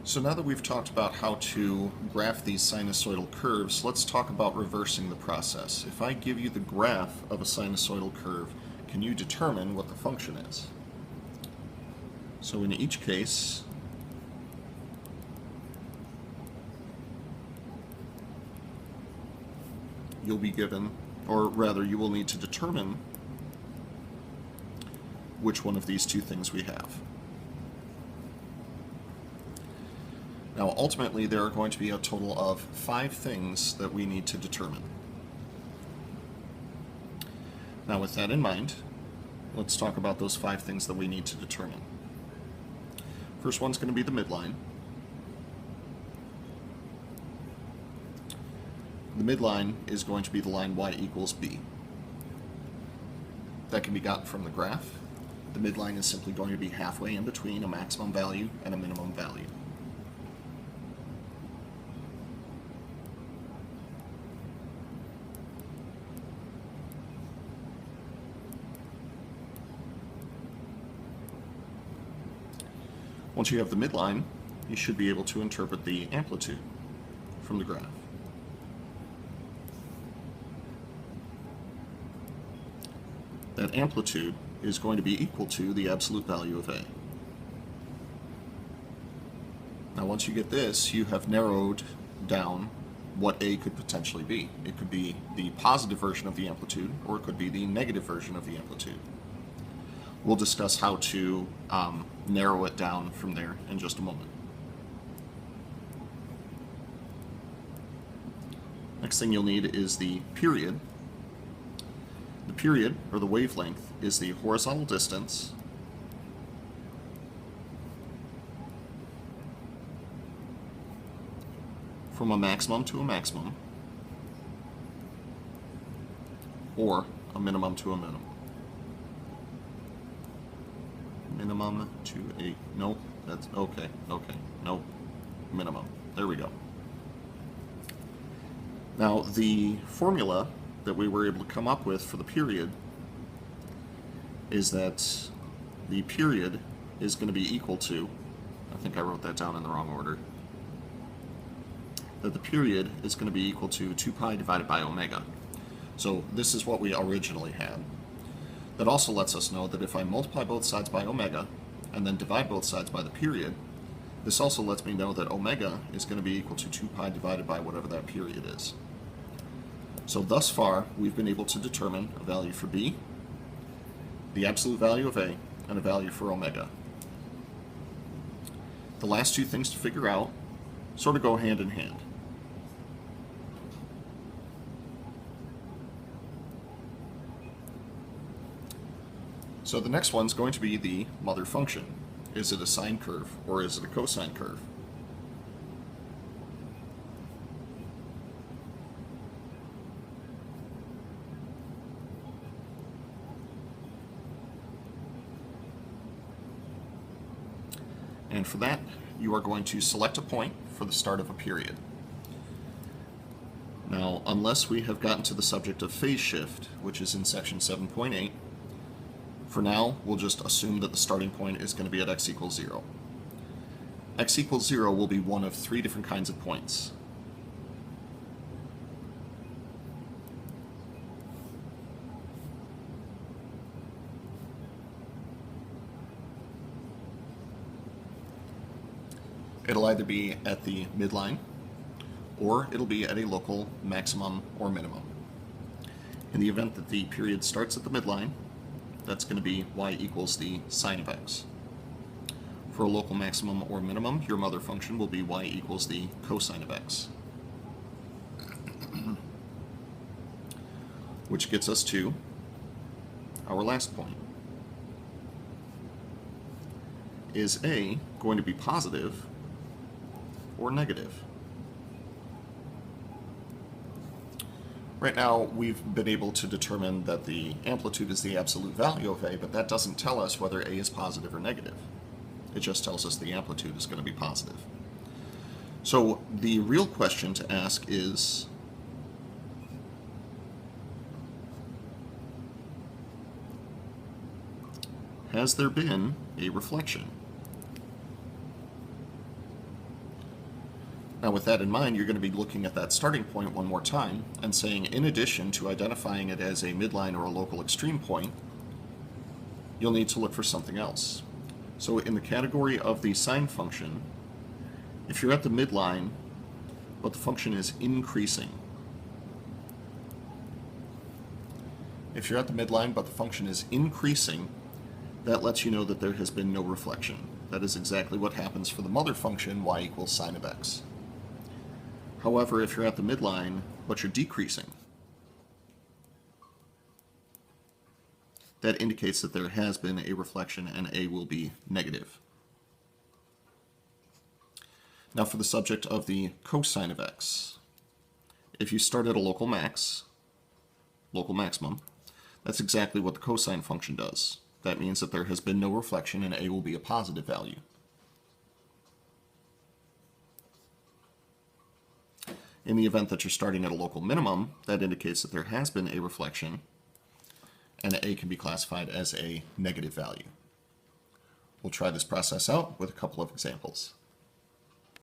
So now that we've talked about how to graph these sinusoidal curves, let's talk about reversing the process. If I give you the graph of a sinusoidal curve, can you determine what the function is? So in each case, you'll be given, or rather you will need to determine which one of these two things we have. Now, ultimately, there are going to be a total of 5 things that we need to determine. Now, with that in mind, let's talk about those 5 things that we need to determine. First one's going to be the midline. The midline is going to be the line y equals b. That can be gotten from the graph. The midline is simply going to be halfway in between a maximum value and a minimum value. Once you have the midline, you should be able to interpret the amplitude from the graph. That amplitude is going to be equal to the absolute value of A. Now once you get this, you have narrowed down what A could potentially be. It could be the positive version of the amplitude, or it could be the negative version of the amplitude. We'll discuss how to narrow it down from there in just a moment. Next thing you'll need is the period. The period, or the wavelength, is the horizontal distance from a maximum to a maximum, or a minimum to a minimum. Minimum to a, nope, that's, okay, nope, minimum. There we go. Now, the formula that we were able to come up with for the period is that the period is going to be equal to, I think I wrote that down in the wrong order, that the period is going to be equal to 2 pi divided by omega. So this is what we originally had. That also lets us know that if I multiply both sides by omega and then divide both sides by the period, this also lets me know that omega is going to be equal to 2 pi divided by whatever that period is. So thus far, we've been able to determine a value for B, the absolute value of A, and a value for omega. The last 2 things to figure out sort of go hand in hand. So the next one's going to be the mother function. Is it a sine curve or is it a cosine curve? And for that, you are going to select a point for the start of a period. Now, unless we have gotten to the subject of phase shift, which is in section 7.8, for now, we'll just assume that the starting point is going to be at x equals 0. X equals 0 will be one of 3 different kinds of points. It'll either be at the midline, or it'll be at a local maximum or minimum. In the event that the period starts at the midline, that's going to be y equals the sine of x. For a local maximum or minimum, your mother function will be y equals the cosine of x. Which gets us to our last point. Is A going to be positive or negative? Right now, we've been able to determine that the amplitude is the absolute value of A, but that doesn't tell us whether A is positive or negative. It just tells us the amplitude is going to be positive. So the real question to ask is, has there been a reflection? Now with that in mind, you're going to be looking at that starting point one more time and saying, in addition to identifying it as a midline or a local extreme point, you'll need to look for something else. So in the category of the sine function, if you're at the midline, but the function is increasing. If you're at the midline, but the function is increasing, that lets you know that there has been no reflection. That is exactly what happens for the mother function, y equals sine of x. However, if you're at the midline, but you're decreasing, that indicates that there has been a reflection and a will be negative. Now for the subject of the cosine of x, if you start at a local maximum, that's exactly what the cosine function does. That means that there has been no reflection and a will be a positive value. In the event that you're starting at a local minimum, that indicates that there has been a reflection and a can be classified as a negative value. We'll try this process out with a couple of examples.